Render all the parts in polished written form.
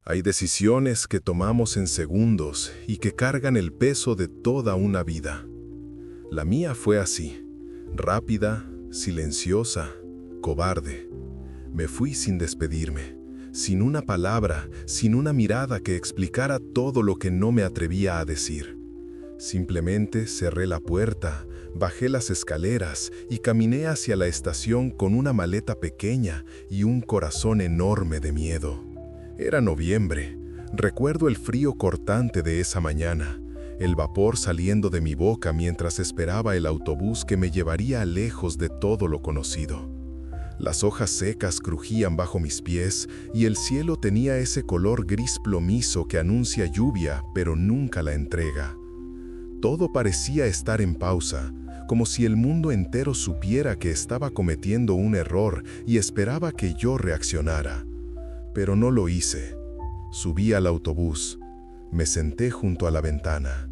Hay decisiones que tomamos en segundos y que cargan el peso de toda una vida. La mía fue así, rápida, silenciosa, cobarde. Me fui sin despedirme, sin una palabra, sin una mirada que explicara todo lo que no me atrevía a decir. Simplemente cerré la puerta, bajé las escaleras y caminé hacia la estación con una maleta pequeña y un corazón enorme de miedo. Era noviembre. Recuerdo el frío cortante de esa mañana, el vapor saliendo de mi boca mientras esperaba el autobús que me llevaría lejos de todo lo conocido. Las hojas secas crujían bajo mis pies y el cielo tenía ese color gris plomizo que anuncia lluvia pero nunca la entrega. Todo parecía estar en pausa, como si el mundo entero supiera que estaba cometiendo un error y esperaba que yo reaccionara. Pero no lo hice. Subí al autobús. Me senté junto a la ventana.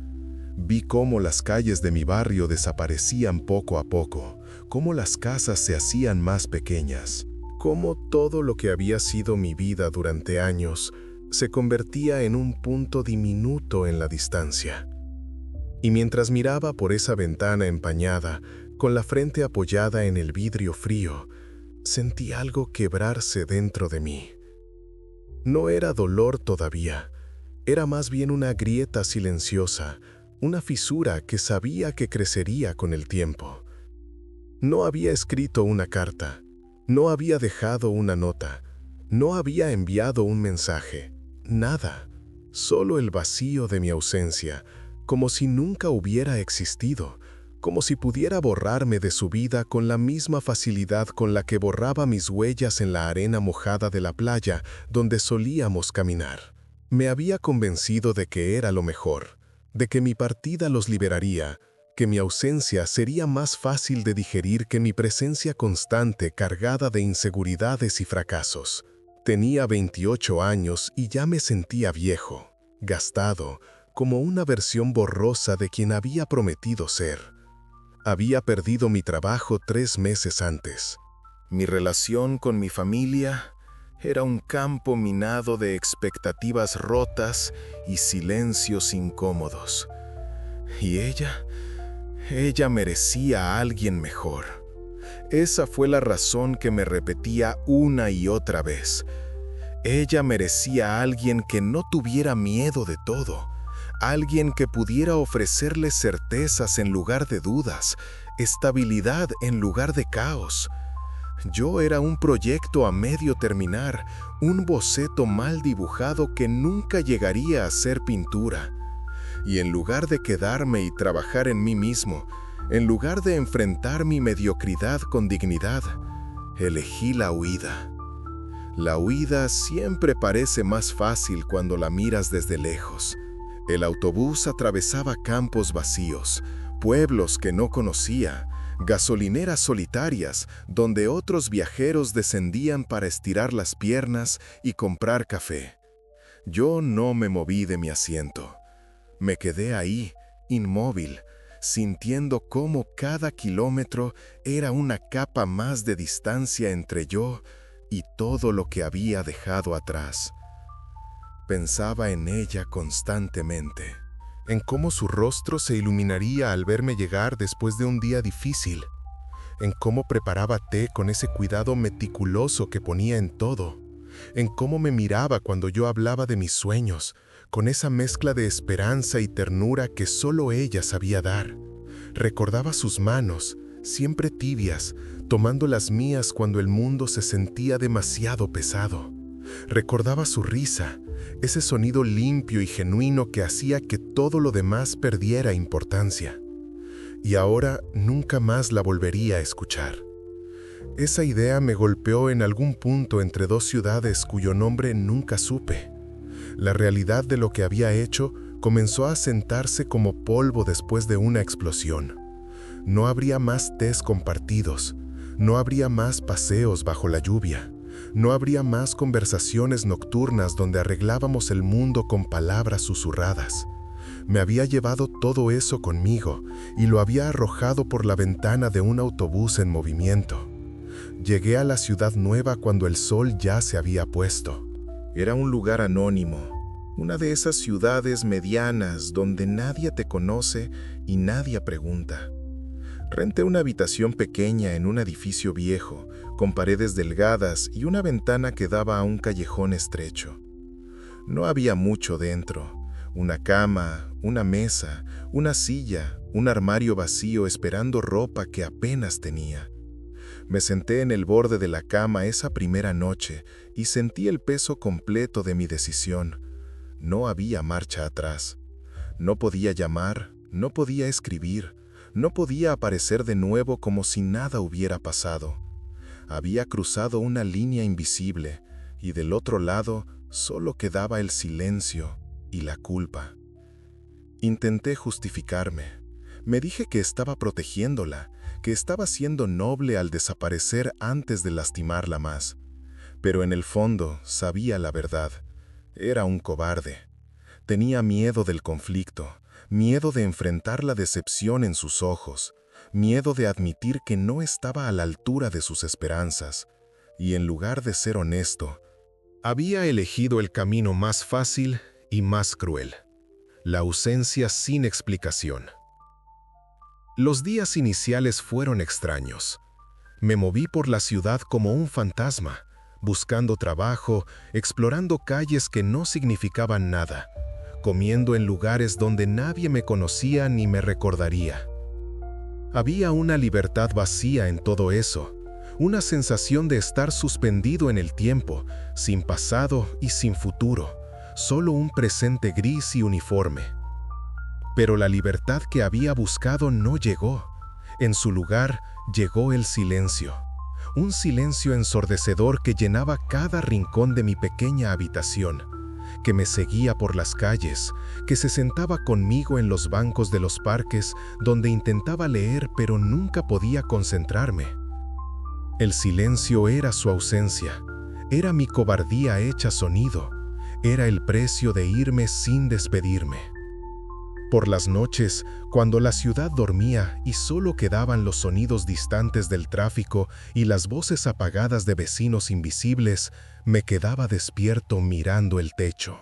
Vi cómo las calles de mi barrio desaparecían poco a poco, cómo las casas se hacían más pequeñas, cómo todo lo que había sido mi vida durante años se convertía en un punto diminuto en la distancia. Y mientras miraba por esa ventana empañada, con la frente apoyada en el vidrio frío, sentí algo quebrarse dentro de mí. No era dolor todavía, era más bien una grieta silenciosa, una fisura que sabía que crecería con el tiempo. No había escrito una carta, no había dejado una nota, no había enviado un mensaje, nada, solo el vacío de mi ausencia, como si nunca hubiera existido, como si pudiera borrarme de su vida con la misma facilidad con la que borraba mis huellas en la arena mojada de la playa donde solíamos caminar. Me había convencido de que era lo mejor, de que mi partida los liberaría, que mi ausencia sería más fácil de digerir que mi presencia constante cargada de inseguridades y fracasos. Tenía 28 años y ya me sentía viejo, gastado, como una versión borrosa de quien había prometido ser. Había perdido mi trabajo 3 meses antes. Mi relación con mi familia era un campo minado de expectativas rotas y silencios incómodos. Y ella merecía a alguien mejor. Esa fue la razón que me repetía una y otra vez. Ella merecía a alguien que no tuviera miedo de todo. Alguien que pudiera ofrecerle certezas en lugar de dudas, estabilidad en lugar de caos. Yo era un proyecto a medio terminar, un boceto mal dibujado que nunca llegaría a ser pintura. Y en lugar de quedarme y trabajar en mí mismo, en lugar de enfrentar mi mediocridad con dignidad, elegí la huida. La huida siempre parece más fácil cuando la miras desde lejos. El autobús atravesaba campos vacíos, pueblos que no conocía, gasolineras solitarias donde otros viajeros descendían para estirar las piernas y comprar café. Yo no me moví de mi asiento. Me quedé ahí, inmóvil, sintiendo cómo cada kilómetro era una capa más de distancia entre yo y todo lo que había dejado atrás. Pensaba en ella constantemente, en cómo su rostro se iluminaría al verme llegar después de un día difícil, en cómo preparaba té con ese cuidado meticuloso que ponía en todo, en cómo me miraba cuando yo hablaba de mis sueños, con esa mezcla de esperanza y ternura que solo ella sabía dar. Recordaba sus manos, siempre tibias, tomando las mías cuando el mundo se sentía demasiado pesado. Recordaba su risa, ese sonido limpio y genuino que hacía que todo lo demás perdiera importancia. Y ahora nunca más la volvería a escuchar. Esa idea me golpeó en algún punto entre 2 ciudades cuyo nombre nunca supe. La realidad de lo que había hecho comenzó a sentarse como polvo después de una explosión. No habría más tés compartidos, no habría más paseos bajo la lluvia. No habría más conversaciones nocturnas donde arreglábamos el mundo con palabras susurradas. Me había llevado todo eso conmigo y lo había arrojado por la ventana de un autobús en movimiento. Llegué a la ciudad nueva cuando el sol ya se había puesto. Era un lugar anónimo, una de esas ciudades medianas donde nadie te conoce y nadie pregunta. Renté una habitación pequeña en un edificio viejo, con paredes delgadas y una ventana que daba a un callejón estrecho. No había mucho dentro: una cama, una mesa, una silla, un armario vacío esperando ropa que apenas tenía. Me senté en el borde de la cama esa primera noche y sentí el peso completo de mi decisión. No había marcha atrás. No podía llamar, no podía escribir, no podía aparecer de nuevo como si nada hubiera pasado. Había cruzado una línea invisible y del otro lado solo quedaba el silencio y la culpa. Intenté justificarme. Me dije que estaba protegiéndola, que estaba siendo noble al desaparecer antes de lastimarla más. Pero en el fondo sabía la verdad. Era un cobarde. Tenía miedo del conflicto, miedo de enfrentar la decepción en sus ojos, miedo de admitir que no estaba a la altura de sus esperanzas. Y en lugar de ser honesto, había elegido el camino más fácil y más cruel: la ausencia sin explicación. Los días iniciales fueron extraños. Me moví por la ciudad como un fantasma, buscando trabajo, explorando calles que no significaban nada, comiendo en lugares donde nadie me conocía ni me recordaría. Había una libertad vacía en todo eso, una sensación de estar suspendido en el tiempo, sin pasado y sin futuro, solo un presente gris y uniforme. Pero la libertad que había buscado no llegó. En su lugar llegó el silencio. Un silencio ensordecedor que llenaba cada rincón de mi pequeña habitación, que me seguía por las calles, que se sentaba conmigo en los bancos de los parques donde intentaba leer pero nunca podía concentrarme. El silencio era su ausencia, era mi cobardía hecha sonido, era el precio de irme sin despedirme. Por las noches, cuando la ciudad dormía y solo quedaban los sonidos distantes del tráfico y las voces apagadas de vecinos invisibles, me quedaba despierto mirando el techo.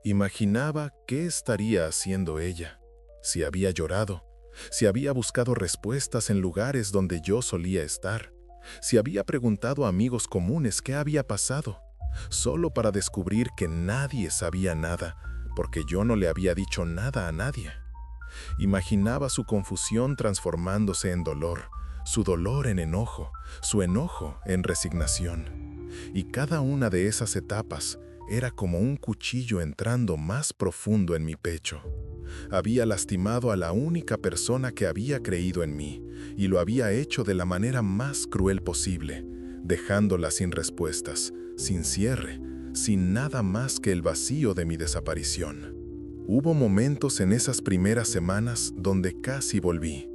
Imaginaba qué estaría haciendo ella, si había llorado, si había buscado respuestas en lugares donde yo solía estar, si había preguntado a amigos comunes qué había pasado, solo para descubrir que nadie sabía nada, porque yo no le había dicho nada a nadie. Imaginaba su confusión transformándose en dolor, su dolor en enojo, su enojo en resignación. Y cada una de esas etapas era como un cuchillo entrando más profundo en mi pecho. Había lastimado a la única persona que había creído en mí, y lo había hecho de la manera más cruel posible, dejándola sin respuestas, sin cierre, sin nada más que el vacío de mi desaparición. Hubo momentos en esas primeras semanas donde casi volví,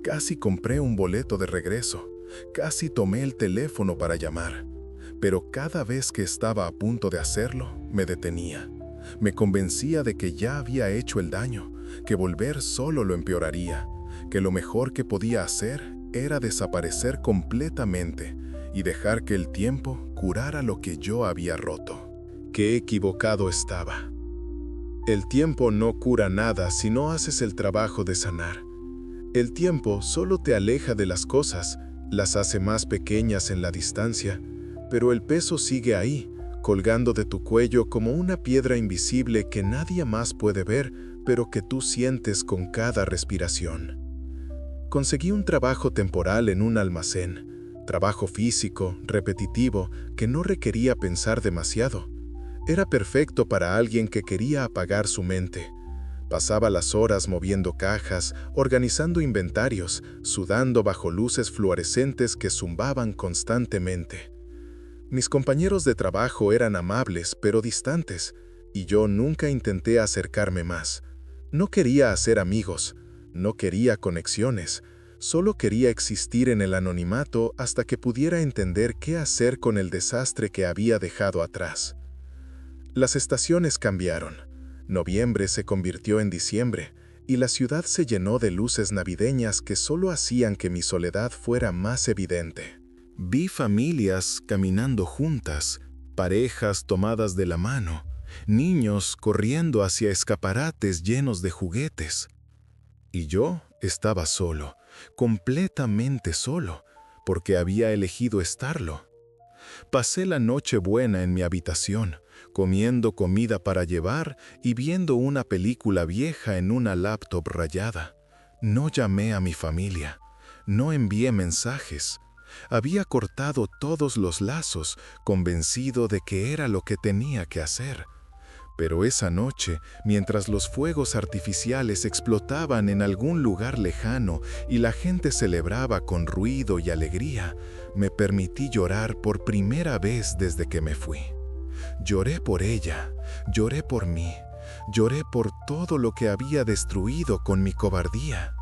casi compré un boleto de regreso, casi tomé el teléfono para llamar, pero cada vez que estaba a punto de hacerlo, me detenía. Me convencía de que ya había hecho el daño, que volver solo lo empeoraría, que lo mejor que podía hacer era desaparecer completamente y dejar que el tiempo curara lo que yo había roto. Qué equivocado estaba. El tiempo no cura nada si no haces el trabajo de sanar. El tiempo solo te aleja de las cosas, las hace más pequeñas en la distancia, pero el peso sigue ahí, colgando de tu cuello como una piedra invisible que nadie más puede ver, pero que tú sientes con cada respiración. Conseguí un trabajo temporal en un almacén, trabajo físico, repetitivo, que no requería pensar demasiado. Era perfecto para alguien que quería apagar su mente. Pasaba las horas moviendo cajas, organizando inventarios, sudando bajo luces fluorescentes que zumbaban constantemente. Mis compañeros de trabajo eran amables pero distantes, y yo nunca intenté acercarme más. No quería hacer amigos, no quería conexiones, solo quería existir en el anonimato hasta que pudiera entender qué hacer con el desastre que había dejado atrás. Las estaciones cambiaron. Noviembre se convirtió en diciembre, y la ciudad se llenó de luces navideñas que solo hacían que mi soledad fuera más evidente. Vi familias caminando juntas, parejas tomadas de la mano, niños corriendo hacia escaparates llenos de juguetes. Y yo estaba solo, completamente solo, porque había elegido estarlo. Pasé la noche buena en mi habitación, comiendo comida para llevar y viendo una película vieja en una laptop rayada. No llamé a mi familia, no envié mensajes. Había cortado todos los lazos, convencido de que era lo que tenía que hacer. Pero esa noche, mientras los fuegos artificiales explotaban en algún lugar lejano y la gente celebraba con ruido y alegría, me permití llorar por primera vez desde que me fui. Lloré por ella, lloré por mí, lloré por todo lo que había destruido con mi cobardía.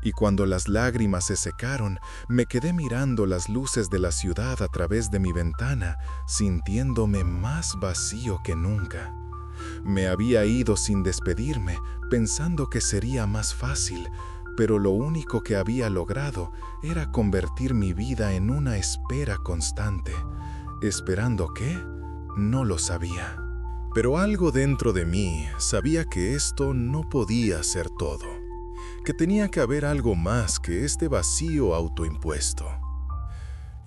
Y cuando las lágrimas se secaron, me quedé mirando las luces de la ciudad a través de mi ventana, sintiéndome más vacío que nunca. Me había ido sin despedirme, pensando que sería más fácil, pero lo único que había logrado era convertir mi vida en una espera constante. ¿Esperando qué? No lo sabía. Pero algo dentro de mí sabía que esto no podía ser todo, que tenía que haber algo más que este vacío autoimpuesto.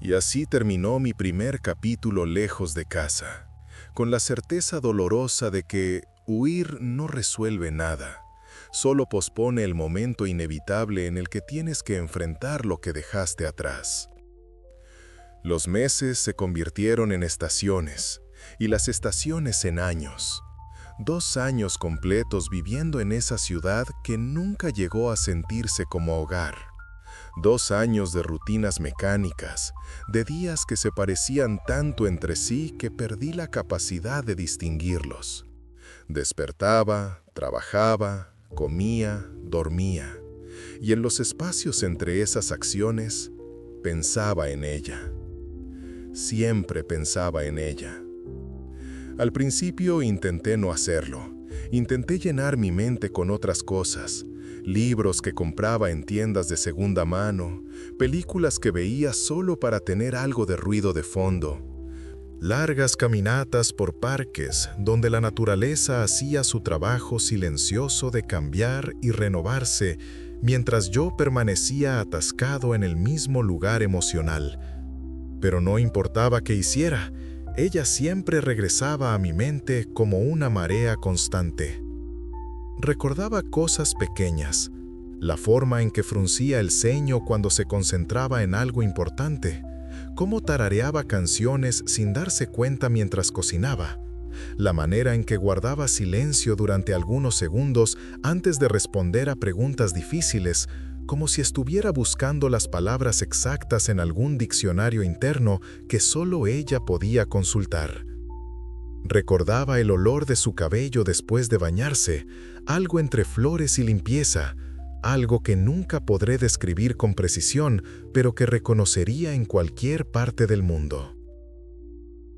Y así terminó mi primer capítulo lejos de casa, con la certeza dolorosa de que huir no resuelve nada, solo pospone el momento inevitable en el que tienes que enfrentar lo que dejaste atrás. Los meses se convirtieron en estaciones, y las estaciones en años. 2 años completos viviendo en esa ciudad que nunca llegó a sentirse como hogar. 2 años de rutinas mecánicas, de días que se parecían tanto entre sí que perdí la capacidad de distinguirlos. Despertaba, trabajaba, comía, dormía, y en los espacios entre esas acciones, pensaba en ella. Siempre pensaba en ella. Al principio intenté no hacerlo. Intenté llenar mi mente con otras cosas, libros que compraba en tiendas de segunda mano, películas que veía solo para tener algo de ruido de fondo, largas caminatas por parques donde la naturaleza hacía su trabajo silencioso de cambiar y renovarse, mientras yo permanecía atascado en el mismo lugar emocional. Pero no importaba qué hiciera, ella siempre regresaba a mi mente como una marea constante. Recordaba cosas pequeñas, la forma en que fruncía el ceño cuando se concentraba en algo importante, cómo tarareaba canciones sin darse cuenta mientras cocinaba, la manera en que guardaba silencio durante algunos segundos antes de responder a preguntas difíciles, como si estuviera buscando las palabras exactas en algún diccionario interno que solo ella podía consultar. Recordaba el olor de su cabello después de bañarse, algo entre flores y limpieza, algo que nunca podré describir con precisión, pero que reconocería en cualquier parte del mundo.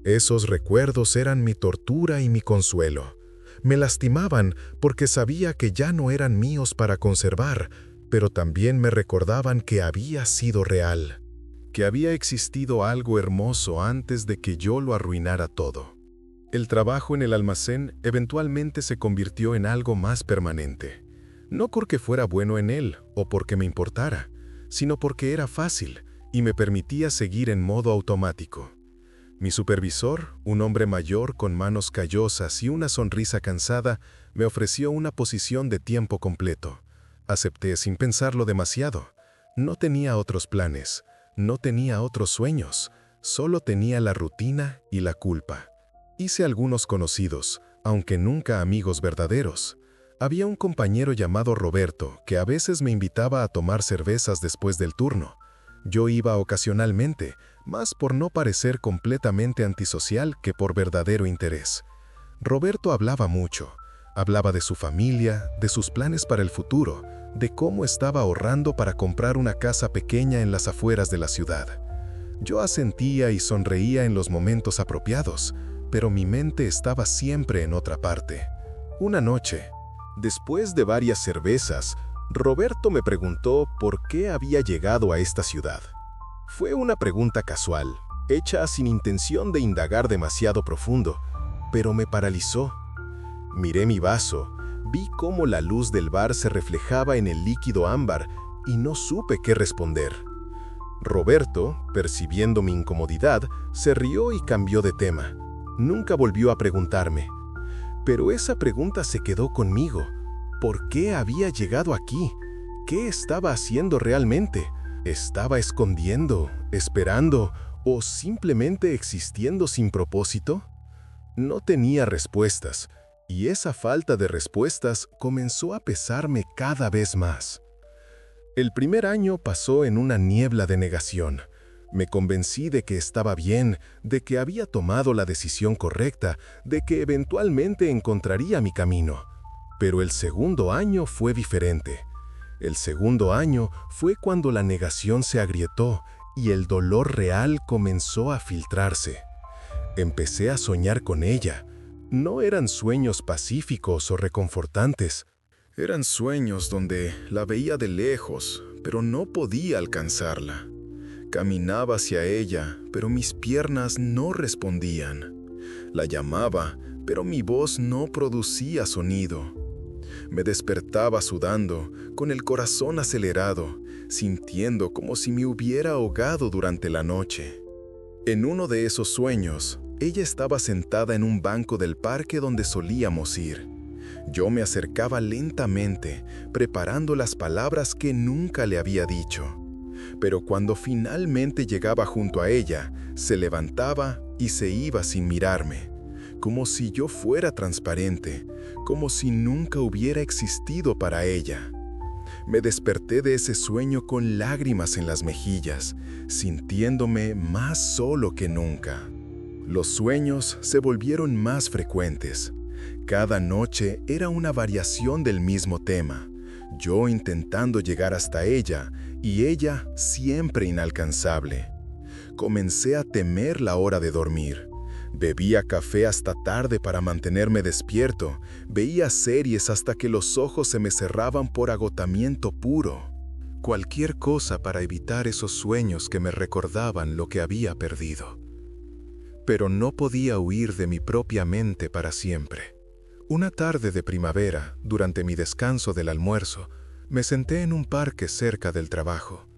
Esos recuerdos eran mi tortura y mi consuelo. Me lastimaban porque sabía que ya no eran míos para conservar, pero también me recordaban que había sido real, que había existido algo hermoso antes de que yo lo arruinara todo. El trabajo en el almacén eventualmente se convirtió en algo más permanente, no porque fuera bueno en él o porque me importara, sino porque era fácil y me permitía seguir en modo automático. Mi supervisor, un hombre mayor con manos callosas y una sonrisa cansada, me ofreció una posición de tiempo completo. Acepté sin pensarlo demasiado. No tenía otros planes, no tenía otros sueños, solo tenía la rutina y la culpa. Hice algunos conocidos, aunque nunca amigos verdaderos. Había un compañero llamado Roberto que a veces me invitaba a tomar cervezas después del turno. Yo iba ocasionalmente, más por no parecer completamente antisocial que por verdadero interés. Roberto hablaba mucho. Hablaba de su familia, de sus planes para el futuro, de cómo estaba ahorrando para comprar una casa pequeña en las afueras de la ciudad. Yo asentía y sonreía en los momentos apropiados, pero mi mente estaba siempre en otra parte. Una noche, después de varias cervezas, Roberto me preguntó por qué había llegado a esta ciudad. Fue una pregunta casual, hecha sin intención de indagar demasiado profundo, pero me paralizó. Miré mi vaso, vi cómo la luz del bar se reflejaba en el líquido ámbar y no supe qué responder. Roberto, percibiendo mi incomodidad, se rió y cambió de tema. Nunca volvió a preguntarme. Pero esa pregunta se quedó conmigo. ¿Por qué había llegado aquí? ¿Qué estaba haciendo realmente? ¿Estaba escondiendo, esperando o simplemente existiendo sin propósito? No tenía respuestas, y esa falta de respuestas comenzó a pesarme cada vez más. El primer año pasó en una niebla de negación. Me convencí de que estaba bien, de que había tomado la decisión correcta, de que eventualmente encontraría mi camino. Pero el segundo año fue diferente. El segundo año fue cuando la negación se agrietó y el dolor real comenzó a filtrarse. Empecé a soñar con ella. No eran sueños pacíficos o reconfortantes. Eran sueños donde la veía de lejos, pero no podía alcanzarla. Caminaba hacia ella, pero mis piernas no respondían. La llamaba, pero mi voz no producía sonido. Me despertaba sudando, con el corazón acelerado, sintiendo como si me hubiera ahogado durante la noche. En uno de esos sueños, ella estaba sentada en un banco del parque donde solíamos ir. Yo me acercaba lentamente, preparando las palabras que nunca le había dicho. Pero cuando finalmente llegaba junto a ella, se levantaba y se iba sin mirarme, como si yo fuera transparente, como si nunca hubiera existido para ella. Me desperté de ese sueño con lágrimas en las mejillas, sintiéndome más solo que nunca. Los sueños se volvieron más frecuentes. Cada noche era una variación del mismo tema, yo intentando llegar hasta ella y ella siempre inalcanzable. Comencé a temer la hora de dormir. Bebía café hasta tarde para mantenerme despierto, veía series hasta que los ojos se me cerraban por agotamiento puro. Cualquier cosa para evitar esos sueños que me recordaban lo que había perdido. Pero no podía huir de mi propia mente para siempre. Una tarde de primavera, durante mi descanso del almuerzo, me senté en un parque cerca del trabajo.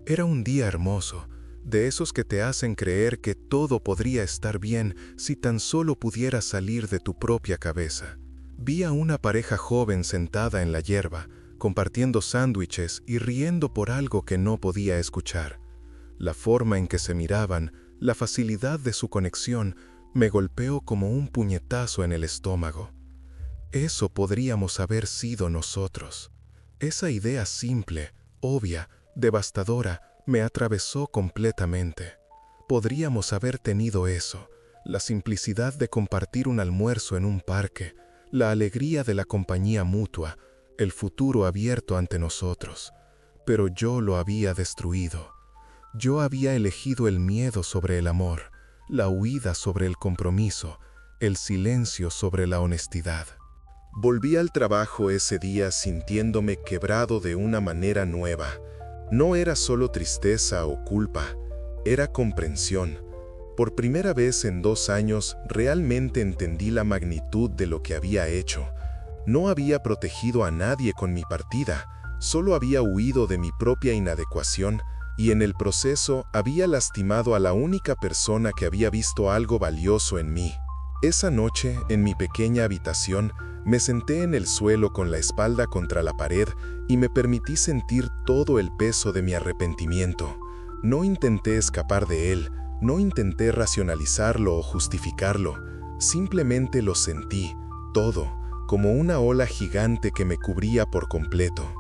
Era un día hermoso, de esos que te hacen creer que todo podría estar bien si tan solo pudieras salir de tu propia cabeza. Vi a una pareja joven sentada en la hierba, compartiendo sándwiches y riendo por algo que no podía escuchar. La forma en que se miraban, la facilidad de su conexión, me golpeó como un puñetazo en el estómago. Eso podríamos haber sido nosotros. Esa idea simple, obvia, devastadora, me atravesó completamente. Podríamos haber tenido eso, la simplicidad de compartir un almuerzo en un parque, la alegría de la compañía mutua, el futuro abierto ante nosotros. Pero yo lo había destruido. Yo había elegido el miedo sobre el amor, la huida sobre el compromiso, el silencio sobre la honestidad. Volví al trabajo ese día sintiéndome quebrado de una manera nueva. No era solo tristeza o culpa, era comprensión. Por primera vez en 2 años realmente entendí la magnitud de lo que había hecho. No había protegido a nadie con mi partida, solo había huido de mi propia inadecuación y en el proceso había lastimado a la única persona que había visto algo valioso en mí. Esa noche, en mi pequeña habitación, me senté en el suelo con la espalda contra la pared y me permití sentir todo el peso de mi arrepentimiento. No intenté escapar de él, no intenté racionalizarlo o justificarlo, simplemente lo sentí, todo, como una ola gigante que me cubría por completo.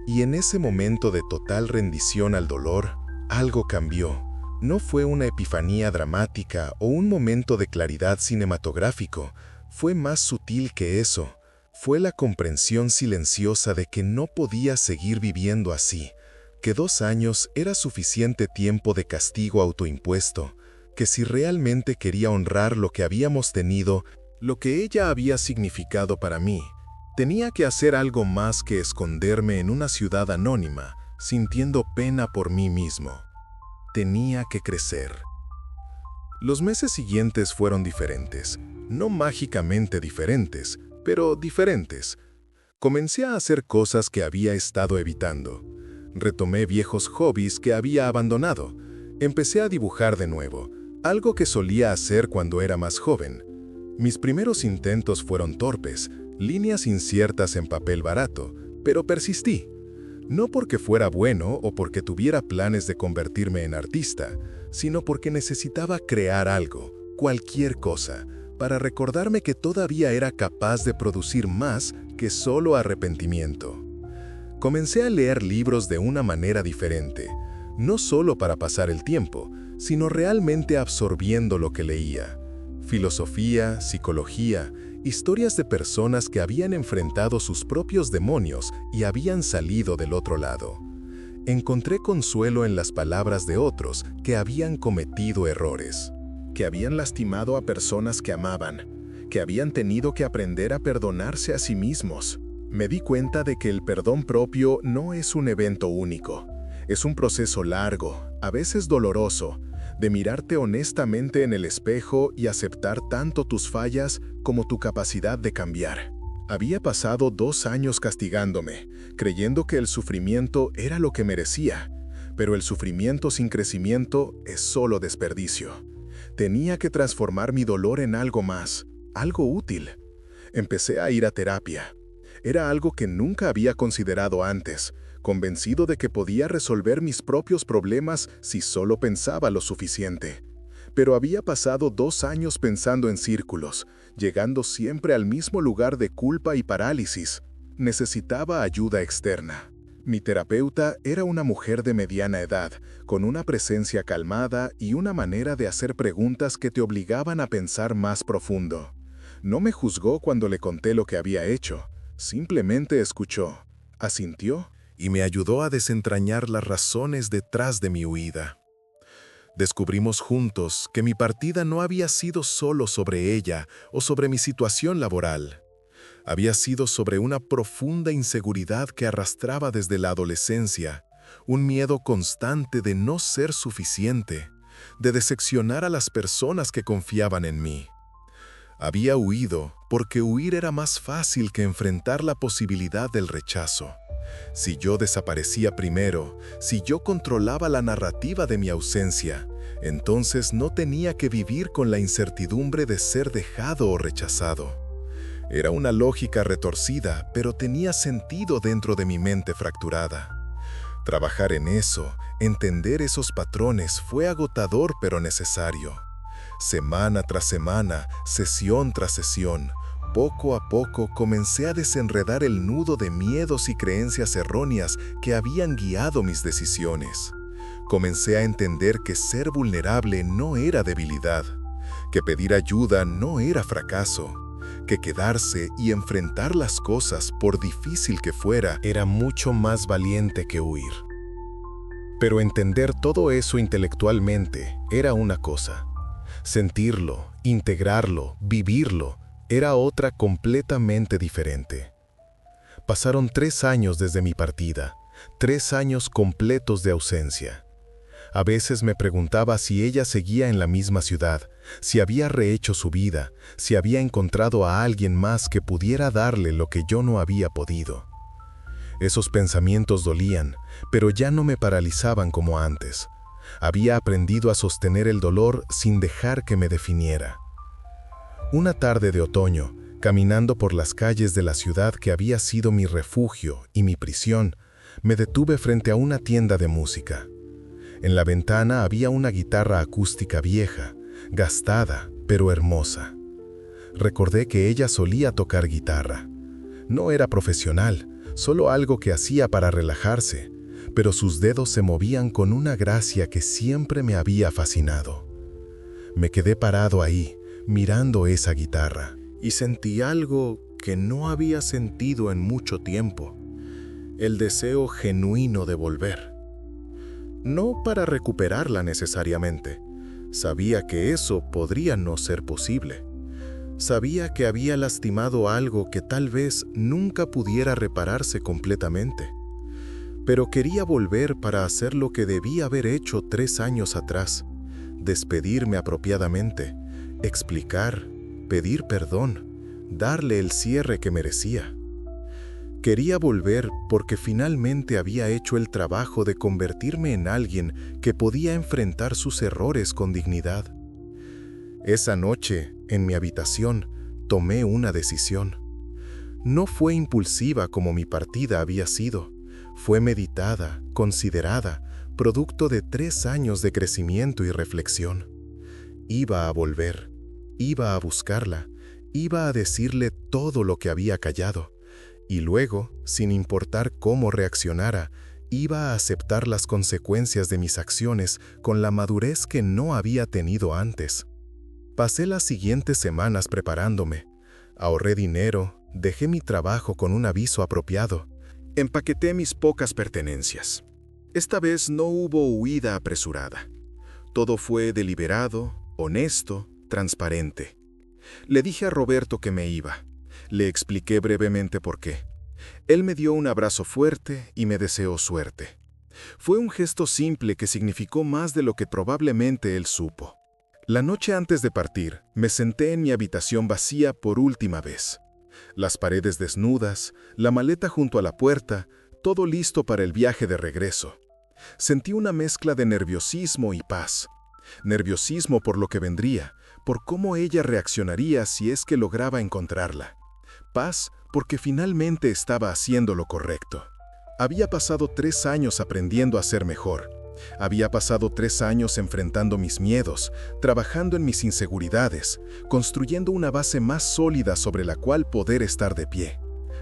Y en ese momento de total rendición al dolor, algo cambió. No fue una epifanía dramática o un momento de claridad cinematográfico, fue más sutil que eso. Fue la comprensión silenciosa de que no podía seguir viviendo así, que 2 años era suficiente tiempo de castigo autoimpuesto, que si realmente quería honrar lo que habíamos tenido, lo que ella había significado para mí, tenía que hacer algo más que esconderme en una ciudad anónima, sintiendo pena por mí mismo. Tenía que crecer. Los meses siguientes fueron diferentes, no mágicamente diferentes, pero diferentes. Comencé a hacer cosas que había estado evitando. Retomé viejos hobbies que había abandonado. Empecé a dibujar de nuevo, algo que solía hacer cuando era más joven. Mis primeros intentos fueron torpes, líneas inciertas en papel barato, pero persistí. No porque fuera bueno o porque tuviera planes de convertirme en artista, sino porque necesitaba crear algo, cualquier cosa, para recordarme que todavía era capaz de producir más que solo arrepentimiento. Comencé a leer libros de una manera diferente, no solo para pasar el tiempo, sino realmente absorbiendo lo que leía. Filosofía, psicología, historias de personas que habían enfrentado sus propios demonios y habían salido del otro lado. Encontré consuelo en las palabras de otros que habían cometido errores, que habían lastimado a personas que amaban, que habían tenido que aprender a perdonarse a sí mismos. Me di cuenta de que el perdón propio no es un evento único. Es un proceso largo, a veces doloroso, de mirarte honestamente en el espejo y aceptar tanto tus fallas como tu capacidad de cambiar. Había pasado 2 años castigándome, creyendo que el sufrimiento era lo que merecía, pero el sufrimiento sin crecimiento es solo desperdicio. Tenía que transformar mi dolor en algo más, algo útil. Empecé a ir a terapia. Era algo que nunca había considerado antes, convencido de que podía resolver mis propios problemas si solo pensaba lo suficiente. Pero había pasado 2 años pensando en círculos, llegando siempre al mismo lugar de culpa y parálisis. Necesitaba ayuda externa. Mi terapeuta era una mujer de mediana edad, con una presencia calmada y una manera de hacer preguntas que te obligaban a pensar más profundo. No me juzgó cuando le conté lo que había hecho, simplemente escuchó, asintió y me ayudó a desentrañar las razones detrás de mi huida. Descubrimos juntos que mi partida no había sido solo sobre ella o sobre mi situación laboral. Había sido sobre una profunda inseguridad que arrastraba desde la adolescencia, un miedo constante de no ser suficiente, de decepcionar a las personas que confiaban en mí. Había huido porque huir era más fácil que enfrentar la posibilidad del rechazo. Si yo desaparecía primero, si yo controlaba la narrativa de mi ausencia, entonces no tenía que vivir con la incertidumbre de ser dejado o rechazado. Era una lógica retorcida, pero tenía sentido dentro de mi mente fracturada. Trabajar en eso, entender esos patrones fue agotador pero necesario. Semana tras semana, sesión tras sesión, poco a poco comencé a desenredar el nudo de miedos y creencias erróneas que habían guiado mis decisiones. Comencé a entender que ser vulnerable no era debilidad, que pedir ayuda no era fracaso, que quedarse y enfrentar las cosas, por difícil que fuera, era mucho más valiente que huir. Pero entender todo eso intelectualmente era una cosa. Sentirlo, integrarlo, vivirlo, era otra completamente diferente. Pasaron 3 años desde mi partida, 3 años completos de ausencia. A veces me preguntaba si ella seguía en la misma ciudad, si había rehecho su vida, si había encontrado a alguien más que pudiera darle lo que yo no había podido. Esos pensamientos dolían, pero ya no me paralizaban como antes. Había aprendido a sostener el dolor sin dejar que me definiera. Una tarde de otoño, caminando por las calles de la ciudad que había sido mi refugio y mi prisión, me detuve frente a una tienda de música. En la ventana había una guitarra acústica vieja, gastada, pero hermosa. Recordé que ella solía tocar guitarra. No era profesional, solo algo que hacía para relajarse, pero sus dedos se movían con una gracia que siempre me había fascinado. Me quedé parado ahí, mirando esa guitarra, y sentí algo que no había sentido en mucho tiempo, el deseo genuino de volver. No para recuperarla necesariamente. Sabía que eso podría no ser posible. Sabía que había lastimado algo que tal vez nunca pudiera repararse completamente. Pero quería volver para hacer lo que debía haber hecho 3 años atrás, despedirme apropiadamente, explicar, pedir perdón, darle el cierre que merecía. Quería volver porque finalmente había hecho el trabajo de convertirme en alguien que podía enfrentar sus errores con dignidad. Esa noche, en mi habitación, tomé una decisión. No fue impulsiva como mi partida había sido. Fue meditada, considerada, producto de 3 años de crecimiento y reflexión. Iba a volver, iba a buscarla, iba a decirle todo lo que había callado. Y luego, sin importar cómo reaccionara, iba a aceptar las consecuencias de mis acciones con la madurez que no había tenido antes. Pasé las siguientes semanas preparándome. Ahorré dinero, dejé mi trabajo con un aviso apropiado. Empaqueté mis pocas pertenencias. Esta vez no hubo huida apresurada. Todo fue deliberado, honesto, transparente. Le dije a Roberto que me iba. Le expliqué brevemente por qué. Él me dio un abrazo fuerte y me deseó suerte. Fue un gesto simple que significó más de lo que probablemente él supo. La noche antes de partir, me senté en mi habitación vacía por última vez. Las paredes desnudas, la maleta junto a la puerta, todo listo para el viaje de regreso. Sentí una mezcla de nerviosismo y paz. Nerviosismo por lo que vendría, por cómo ella reaccionaría si es que lograba encontrarla. Paz porque finalmente estaba haciendo lo correcto. Había pasado 3 años aprendiendo a ser mejor. Había pasado 3 años enfrentando mis miedos, trabajando en mis inseguridades, construyendo una base más sólida sobre la cual poder estar de pie.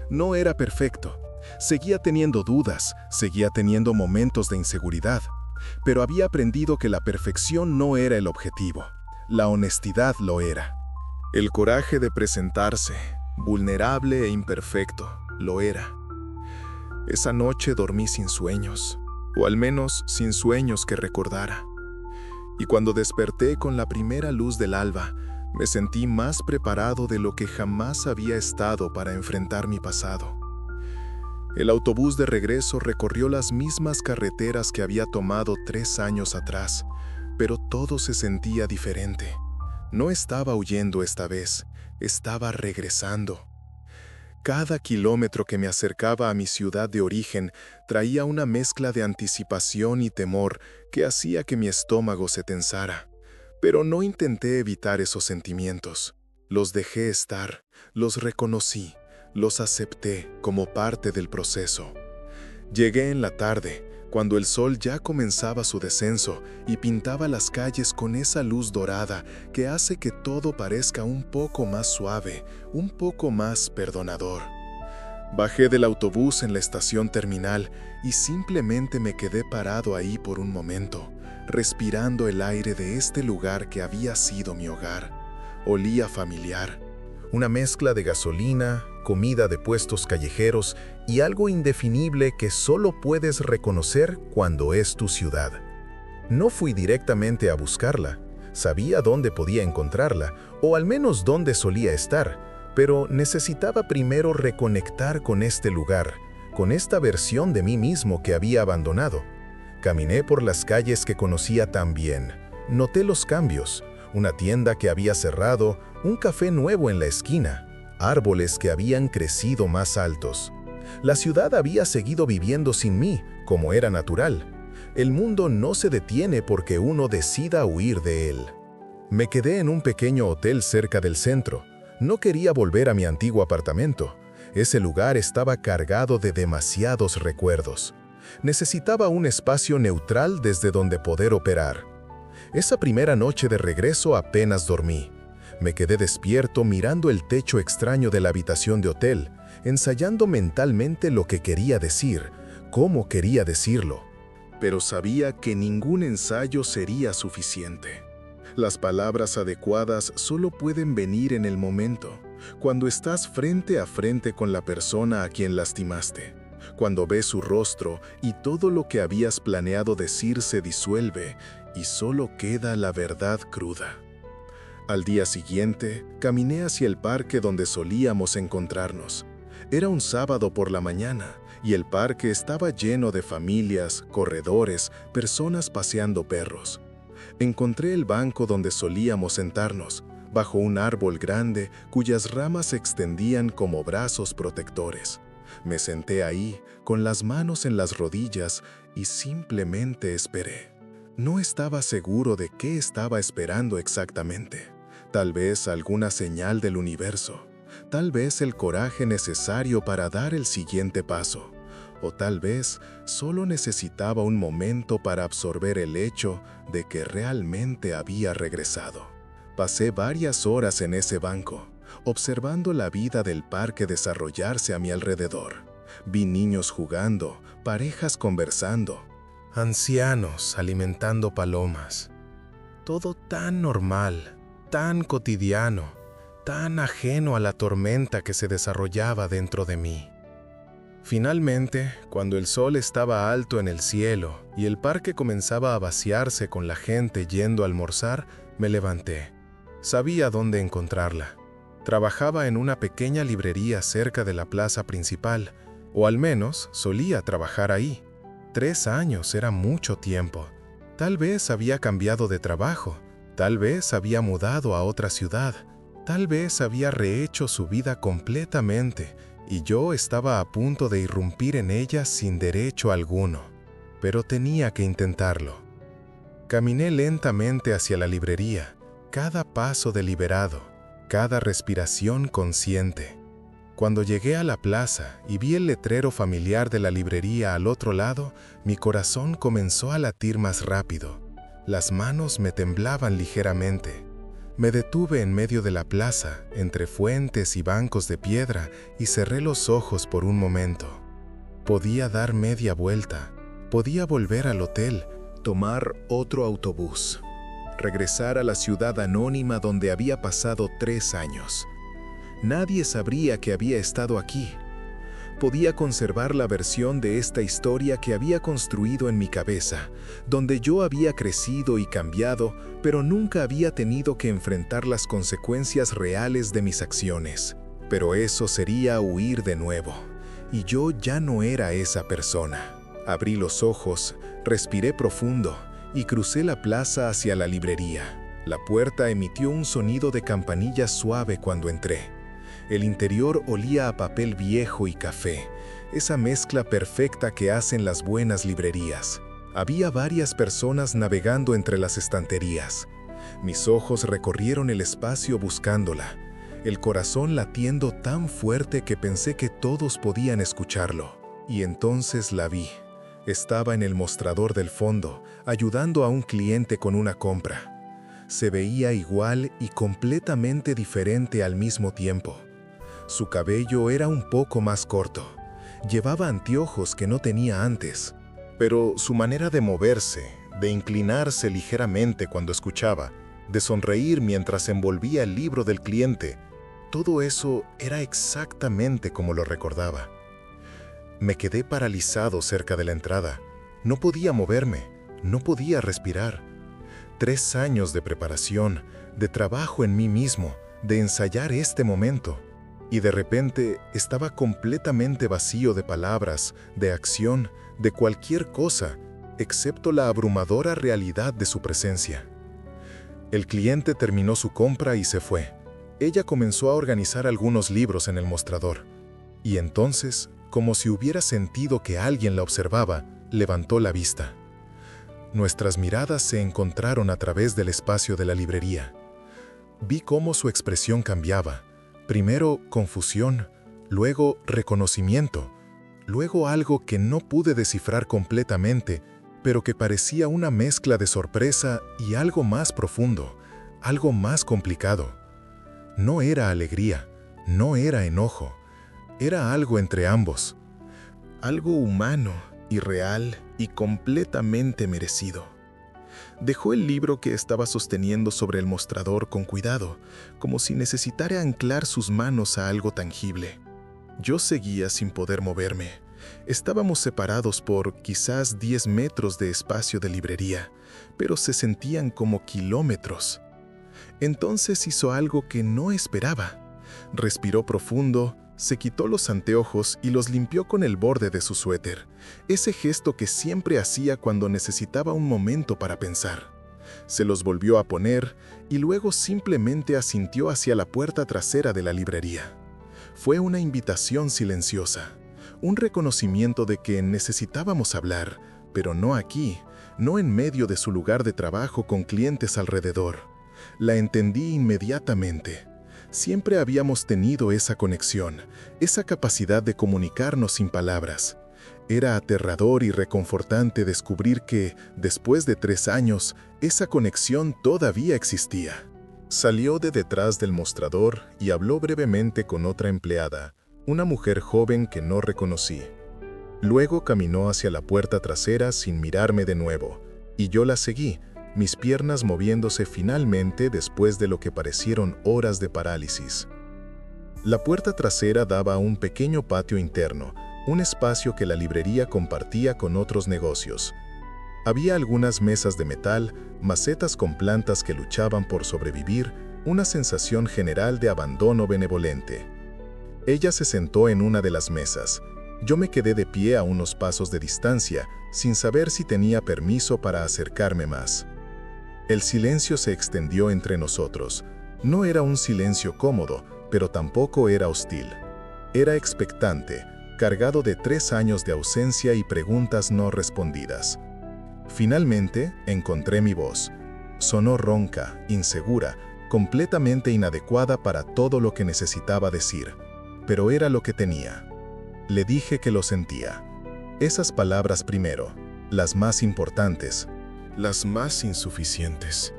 No era perfecto. Seguía teniendo dudas, seguía teniendo momentos de inseguridad, pero había aprendido que la perfección no era el objetivo. La honestidad lo era. El coraje de presentarse, vulnerable e imperfecto, lo era. Esa noche dormí sin sueños, o al menos sin sueños que recordara. Y cuando desperté con la primera luz del alba, me sentí más preparado de lo que jamás había estado para enfrentar mi pasado. El autobús de regreso recorrió las mismas carreteras que había tomado 3 años atrás, pero todo se sentía diferente. No estaba huyendo esta vez, estaba regresando. Cada kilómetro que me acercaba a mi ciudad de origen traía una mezcla de anticipación y temor que hacía que mi estómago se tensara. Pero no intenté evitar esos sentimientos. Los dejé estar, los reconocí, los acepté como parte del proceso. Llegué en la tarde, cuando el sol ya comenzaba su descenso y pintaba las calles con esa luz dorada que hace que todo parezca un poco más suave, un poco más perdonador. Bajé del autobús en la estación terminal y simplemente me quedé parado ahí por un momento, respirando el aire de este lugar que había sido mi hogar. Olía familiar. Una mezcla de gasolina, comida de puestos callejeros y algo indefinible que solo puedes reconocer cuando es tu ciudad. No fui directamente a buscarla, sabía dónde podía encontrarla, o al menos dónde solía estar, pero necesitaba primero reconectar con este lugar, con esta versión de mí mismo que había abandonado. Caminé por las calles que conocía tan bien, noté los cambios, una tienda que había cerrado, un café nuevo en la esquina, árboles que habían crecido más altos. La ciudad había seguido viviendo sin mí, como era natural. El mundo no se detiene porque uno decida huir de él. Me quedé en un pequeño hotel cerca del centro. No quería volver a mi antiguo apartamento. Ese lugar estaba cargado de demasiados recuerdos. Necesitaba un espacio neutral desde donde poder operar. Esa primera noche de regreso apenas dormí. Me quedé despierto mirando el techo extraño de la habitación de hotel, ensayando mentalmente lo que quería decir, cómo quería decirlo. Pero sabía que ningún ensayo sería suficiente. Las palabras adecuadas solo pueden venir en el momento, cuando estás frente a frente con la persona a quien lastimaste, cuando ves su rostro y todo lo que habías planeado decir se disuelve y solo queda la verdad cruda. Al día siguiente, caminé hacia el parque donde solíamos encontrarnos. Era un sábado por la mañana y el parque estaba lleno de familias, corredores, personas paseando perros. Encontré el banco donde solíamos sentarnos, bajo un árbol grande cuyas ramas se extendían como brazos protectores. Me senté ahí, con las manos en las rodillas, y simplemente esperé. No estaba seguro de qué estaba esperando exactamente. Tal vez alguna señal del universo. Tal vez el coraje necesario para dar el siguiente paso. O tal vez solo necesitaba un momento para absorber el hecho de que realmente había regresado. Pasé varias horas en ese banco, observando la vida del parque desarrollarse a mi alrededor. Vi niños jugando, parejas conversando, ancianos alimentando palomas. Todo tan normal, tan cotidiano, tan ajeno a la tormenta que se desarrollaba dentro de mí. Finalmente, cuando el sol estaba alto en el cielo y el parque comenzaba a vaciarse con la gente yendo a almorzar, me levanté. Sabía dónde encontrarla. Trabajaba en una pequeña librería cerca de la plaza principal, o al menos solía trabajar ahí. 3 años era mucho tiempo. Tal vez había cambiado de trabajo, tal vez había mudado a otra ciudad, tal vez había rehecho su vida completamente, y yo estaba a punto de irrumpir en ella sin derecho alguno. Pero tenía que intentarlo. Caminé lentamente hacia la librería, cada paso deliberado, cada respiración consciente. Cuando llegué a la plaza y vi el letrero familiar de la librería al otro lado, mi corazón comenzó a latir más rápido. Las manos me temblaban ligeramente. Me detuve en medio de la plaza, entre fuentes y bancos de piedra, y cerré los ojos por un momento. Podía dar media vuelta, podía volver al hotel, tomar otro autobús, regresar a la ciudad anónima donde había pasado 3 años. Nadie sabría que había estado aquí. Podía conservar la versión de esta historia que había construido en mi cabeza, donde yo había crecido y cambiado, pero nunca había tenido que enfrentar las consecuencias reales de mis acciones. Pero eso sería huir de nuevo, y yo ya no era esa persona. Abrí los ojos, respiré profundo y crucé la plaza hacia la librería. La puerta emitió un sonido de campanilla suave cuando entré. El interior olía a papel viejo y café, esa mezcla perfecta que hacen las buenas librerías. Había varias personas navegando entre las estanterías. Mis ojos recorrieron el espacio buscándola, el corazón latiendo tan fuerte que pensé que todos podían escucharlo. Y entonces la vi. Estaba en el mostrador del fondo, ayudando a un cliente con una compra. Se veía igual y completamente diferente al mismo tiempo. Su cabello era un poco más corto. Llevaba anteojos que no tenía antes. Pero su manera de moverse, de inclinarse ligeramente cuando escuchaba, de sonreír mientras envolvía el libro del cliente, todo eso era exactamente como lo recordaba. Me quedé paralizado cerca de la entrada. No podía moverme, no podía respirar. 3 años de preparación, de trabajo en mí mismo, de ensayar este momento. Y de repente estaba completamente vacío de palabras, de acción, de cualquier cosa, excepto la abrumadora realidad de su presencia. El cliente terminó su compra y se fue. Ella comenzó a organizar algunos libros en el mostrador. Y entonces, como si hubiera sentido que alguien la observaba, levantó la vista. Nuestras miradas se encontraron a través del espacio de la librería. Vi cómo su expresión cambiaba. Primero confusión, luego reconocimiento, luego algo que no pude descifrar completamente, pero que parecía una mezcla de sorpresa y algo más profundo, algo más complicado. No era alegría, no era enojo, era algo entre ambos, algo humano y real y completamente merecido. Dejó el libro que estaba sosteniendo sobre el mostrador con cuidado, como si necesitara anclar sus manos a algo tangible. Yo seguía sin poder moverme. Estábamos separados por quizás 10 metros de espacio de librería, pero se sentían como kilómetros. Entonces hizo algo que no esperaba. Respiró profundo, se quitó los anteojos y los limpió con el borde de su suéter, ese gesto que siempre hacía cuando necesitaba un momento para pensar. Se los volvió a poner y luego simplemente asintió hacia la puerta trasera de la librería. Fue una invitación silenciosa, un reconocimiento de que necesitábamos hablar, pero no aquí, no en medio de su lugar de trabajo con clientes alrededor. La entendí inmediatamente. Siempre habíamos tenido esa conexión, esa capacidad de comunicarnos sin palabras. Era aterrador y reconfortante descubrir que, después de 3 años, esa conexión todavía existía. Salió de detrás del mostrador y habló brevemente con otra empleada, una mujer joven que no reconocí. Luego caminó hacia la puerta trasera sin mirarme de nuevo, y yo la seguí, mis piernas moviéndose finalmente después de lo que parecieron horas de parálisis. La puerta trasera daba a un pequeño patio interno, un espacio que la librería compartía con otros negocios. Había algunas mesas de metal, macetas con plantas que luchaban por sobrevivir, una sensación general de abandono benevolente. Ella se sentó en una de las mesas. Yo me quedé de pie a unos pasos de distancia, sin saber si tenía permiso para acercarme más. El silencio se extendió entre nosotros. No era un silencio cómodo, pero tampoco era hostil. Era expectante, cargado de 3 años de ausencia y preguntas no respondidas. Finalmente, encontré mi voz. Sonó ronca, insegura, completamente inadecuada para todo lo que necesitaba decir, pero era lo que tenía. Le dije que lo sentía. Esas palabras primero, las más importantes, las más insuficientes.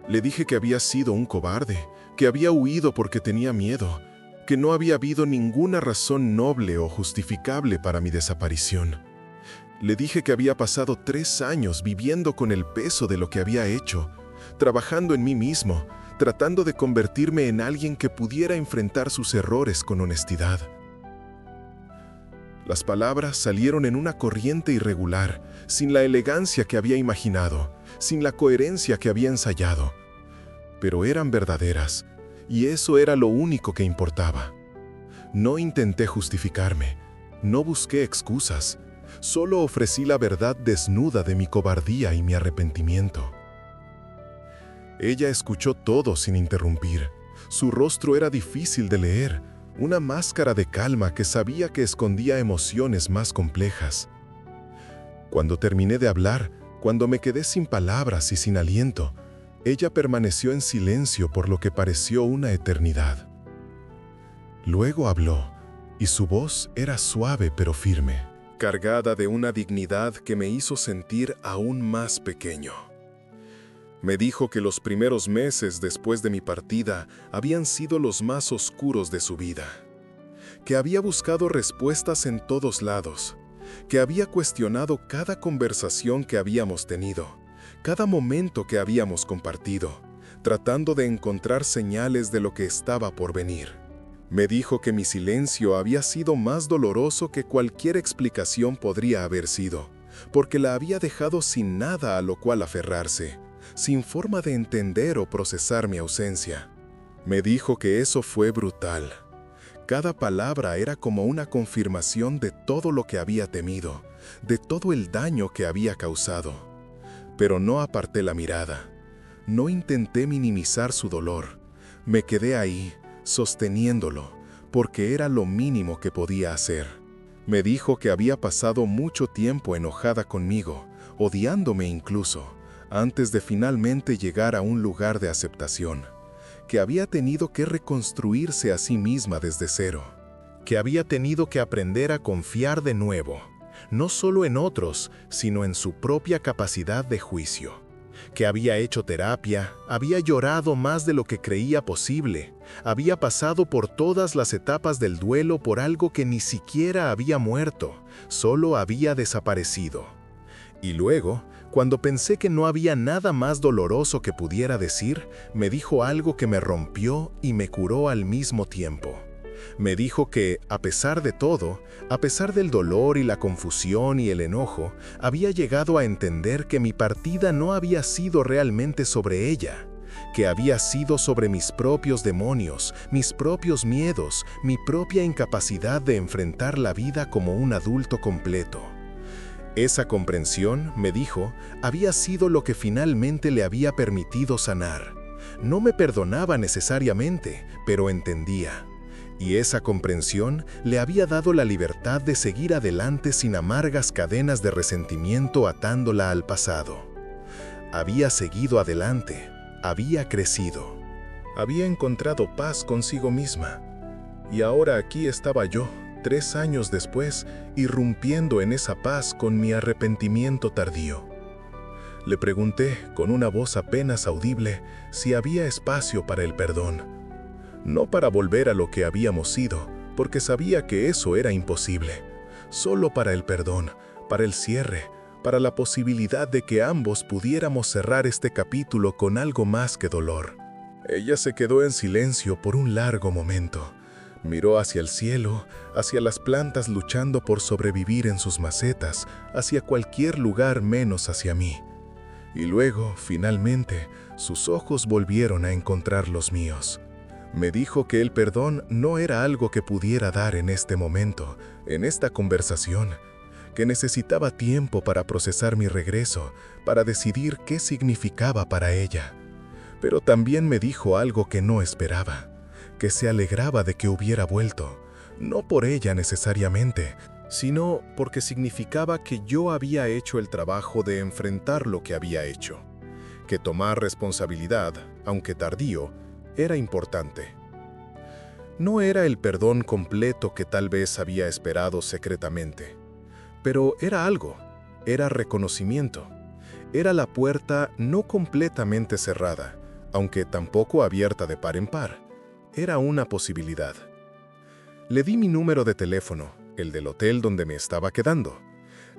Le dije que había sido un cobarde, que había huido porque tenía miedo, que no había habido ninguna razón noble o justificable para mi desaparición. Le dije que había pasado 3 años viviendo con el peso de lo que había hecho, trabajando en mí mismo, tratando de convertirme en alguien que pudiera enfrentar sus errores con honestidad. Las palabras salieron en una corriente irregular, sin la elegancia que había imaginado, sin la coherencia que había ensayado. Pero eran verdaderas, y eso era lo único que importaba. No intenté justificarme, no busqué excusas, solo ofrecí la verdad desnuda de mi cobardía y mi arrepentimiento. Ella escuchó todo sin interrumpir. Su rostro era difícil de leer, una máscara de calma que sabía que escondía emociones más complejas. Cuando terminé de hablar, cuando me quedé sin palabras y sin aliento, ella permaneció en silencio por lo que pareció una eternidad. Luego habló, y su voz era suave pero firme, cargada de una dignidad que me hizo sentir aún más pequeño. Me dijo que los primeros meses después de mi partida habían sido los más oscuros de su vida, que había buscado respuestas en todos lados, que había cuestionado cada conversación que habíamos tenido, cada momento que habíamos compartido, tratando de encontrar señales de lo que estaba por venir. Me dijo que mi silencio había sido más doloroso que cualquier explicación podría haber sido, porque la había dejado sin nada a lo cual aferrarse, sin forma de entender o procesar mi ausencia. Me dijo que eso fue brutal. Cada palabra era como una confirmación de todo lo que había temido, de todo el daño que había causado. Pero no aparté la mirada. No intenté minimizar su dolor. Me quedé ahí, sosteniéndolo, porque era lo mínimo que podía hacer. Me dijo que había pasado mucho tiempo enojada conmigo, odiándome incluso, antes de finalmente llegar a un lugar de aceptación, que había tenido que reconstruirse a sí misma desde cero, que había tenido que aprender a confiar de nuevo, no solo en otros, sino en su propia capacidad de juicio, que había hecho terapia, había llorado más de lo que creía posible, había pasado por todas las etapas del duelo por algo que ni siquiera había muerto, solo había desaparecido. Y luego, cuando pensé que no había nada más doloroso que pudiera decir, me dijo algo que me rompió y me curó al mismo tiempo. Me dijo que, a pesar de todo, a pesar del dolor y la confusión y el enojo, había llegado a entender que mi partida no había sido realmente sobre ella, que había sido sobre mis propios demonios, mis propios miedos, mi propia incapacidad de enfrentar la vida como un adulto completo. Esa comprensión, me dijo, había sido lo que finalmente le había permitido sanar. No me perdonaba necesariamente, pero entendía. Y esa comprensión le había dado la libertad de seguir adelante sin amargas cadenas de resentimiento atándola al pasado. Había seguido adelante, había crecido. Había encontrado paz consigo misma. Y ahora aquí estaba yo, 3 años después, irrumpiendo en esa paz con mi arrepentimiento tardío. Le pregunté, con una voz apenas audible, si había espacio para el perdón. No para volver a lo que habíamos sido, porque sabía que eso era imposible. Solo para el perdón, para el cierre, para la posibilidad de que ambos pudiéramos cerrar este capítulo con algo más que dolor. Ella se quedó en silencio por un largo momento. Miró hacia el cielo, hacia las plantas luchando por sobrevivir en sus macetas, hacia cualquier lugar menos hacia mí. Y luego, finalmente, sus ojos volvieron a encontrar los míos. Me dijo que el perdón no era algo que pudiera dar en este momento, en esta conversación, que necesitaba tiempo para procesar mi regreso, para decidir qué significaba para ella. Pero también me dijo algo que no esperaba, que se alegraba de que hubiera vuelto, no por ella necesariamente, sino porque significaba que yo había hecho el trabajo de enfrentar lo que había hecho, que tomar responsabilidad, aunque tardío, era importante. No era el perdón completo que tal vez había esperado secretamente, pero era algo, era reconocimiento, era la puerta no completamente cerrada, aunque tampoco abierta de par en par. Era una posibilidad. Le di mi número de teléfono, el del hotel donde me estaba quedando.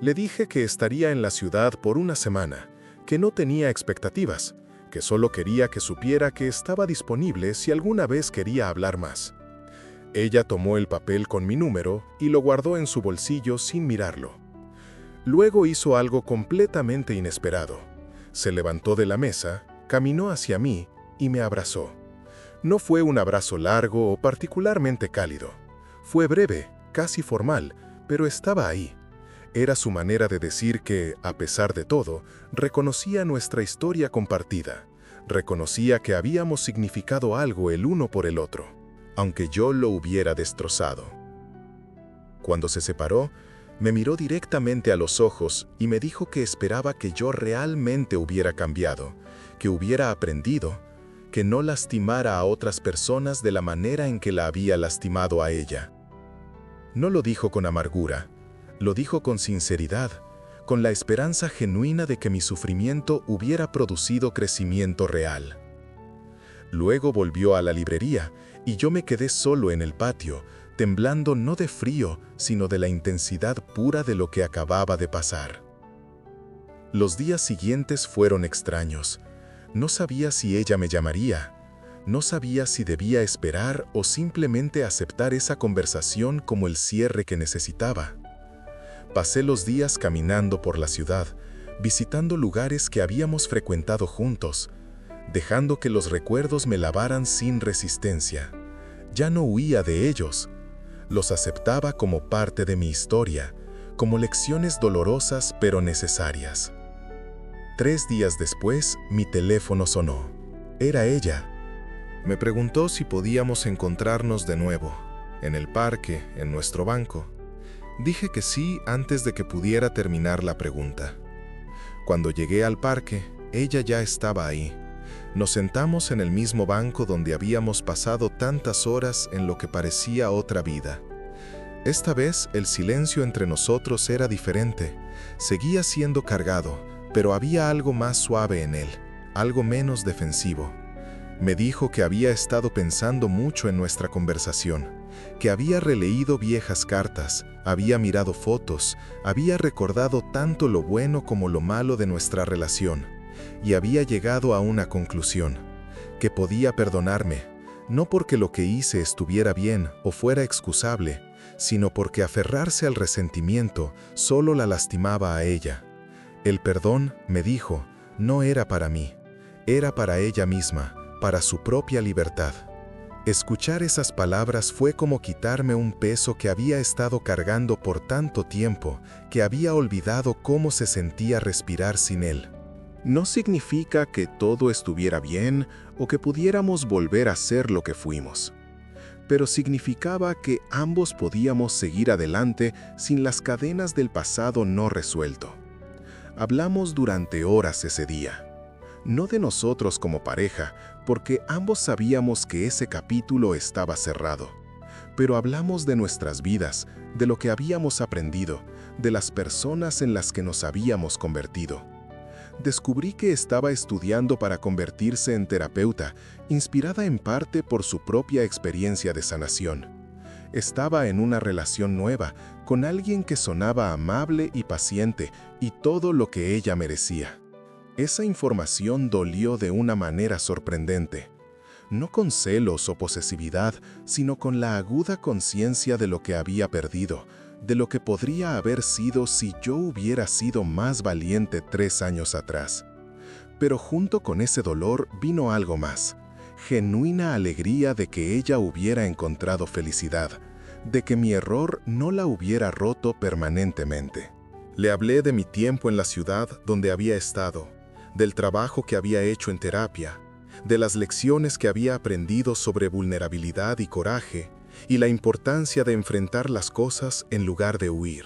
Le dije que estaría en la ciudad por una semana, que no tenía expectativas, que solo quería que supiera que estaba disponible si alguna vez quería hablar más. Ella tomó el papel con mi número y lo guardó en su bolsillo sin mirarlo. Luego hizo algo completamente inesperado. Se levantó de la mesa, caminó hacia mí y me abrazó. No fue un abrazo largo o particularmente cálido. Fue breve, casi formal, pero estaba ahí. Era su manera de decir que, a pesar de todo, reconocía nuestra historia compartida. Reconocía que habíamos significado algo el uno por el otro, aunque yo lo hubiera destrozado. Cuando se separó, me miró directamente a los ojos y me dijo que esperaba que yo realmente hubiera cambiado, que hubiera aprendido, que no lastimara a otras personas de la manera en que la había lastimado a ella. No lo dijo con amargura, lo dijo con sinceridad, con la esperanza genuina de que mi sufrimiento hubiera producido crecimiento real. Luego volvió a la librería y yo me quedé solo en el patio, temblando no de frío, sino de la intensidad pura de lo que acababa de pasar. Los días siguientes fueron extraños. No sabía si ella me llamaría. No sabía si debía esperar o simplemente aceptar esa conversación como el cierre que necesitaba. Pasé los días caminando por la ciudad, visitando lugares que habíamos frecuentado juntos, dejando que los recuerdos me lavaran sin resistencia. Ya no huía de ellos. Los aceptaba como parte de mi historia, como lecciones dolorosas pero necesarias. 3 días después, mi teléfono sonó. Era ella. Me preguntó si podíamos encontrarnos de nuevo, en el parque, en nuestro banco. Dije que sí antes de que pudiera terminar la pregunta. Cuando llegué al parque, ella ya estaba ahí. Nos sentamos en el mismo banco donde habíamos pasado tantas horas en lo que parecía otra vida. Esta vez el silencio entre nosotros era diferente. Seguía siendo cargado, pero había algo más suave en él, algo menos defensivo. Me dijo que había estado pensando mucho en nuestra conversación, que había releído viejas cartas, había mirado fotos, había recordado tanto lo bueno como lo malo de nuestra relación, y había llegado a una conclusión, que podía perdonarme, no porque lo que hice estuviera bien o fuera excusable, sino porque aferrarse al resentimiento solo la lastimaba a ella. El perdón, me dijo, no era para mí, era para ella misma, para su propia libertad. Escuchar esas palabras fue como quitarme un peso que había estado cargando por tanto tiempo que había olvidado cómo se sentía respirar sin él. No significa que todo estuviera bien o que pudiéramos volver a ser lo que fuimos, pero significaba que ambos podíamos seguir adelante sin las cadenas del pasado no resuelto. Hablamos durante horas ese día. No de nosotros como pareja, porque ambos sabíamos que ese capítulo estaba cerrado. Pero hablamos de nuestras vidas, de lo que habíamos aprendido, de las personas en las que nos habíamos convertido. Descubrí que estaba estudiando para convertirse en terapeuta, inspirada en parte por su propia experiencia de sanación. Estaba en una relación nueva, con alguien que sonaba amable y paciente, y todo lo que ella merecía. Esa información dolió de una manera sorprendente. No con celos o posesividad, sino con la aguda conciencia de lo que había perdido, de lo que podría haber sido si yo hubiera sido más valiente 3 años atrás. Pero junto con ese dolor vino algo más, genuina alegría de que ella hubiera encontrado felicidad, de que mi error no la hubiera roto permanentemente. Le hablé de mi tiempo en la ciudad donde había estado, del trabajo que había hecho en terapia, de las lecciones que había aprendido sobre vulnerabilidad y coraje, y la importancia de enfrentar las cosas en lugar de huir.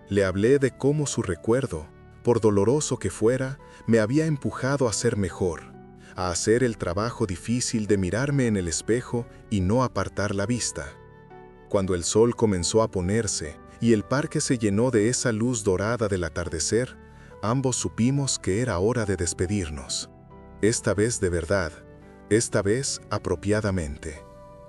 Le hablé de cómo su recuerdo, por doloroso que fuera, me había empujado a ser mejor, a hacer el trabajo difícil de mirarme en el espejo y no apartar la vista. Cuando el sol comenzó a ponerse y el parque se llenó de esa luz dorada del atardecer, ambos supimos que era hora de despedirnos. Esta vez de verdad, esta vez apropiadamente.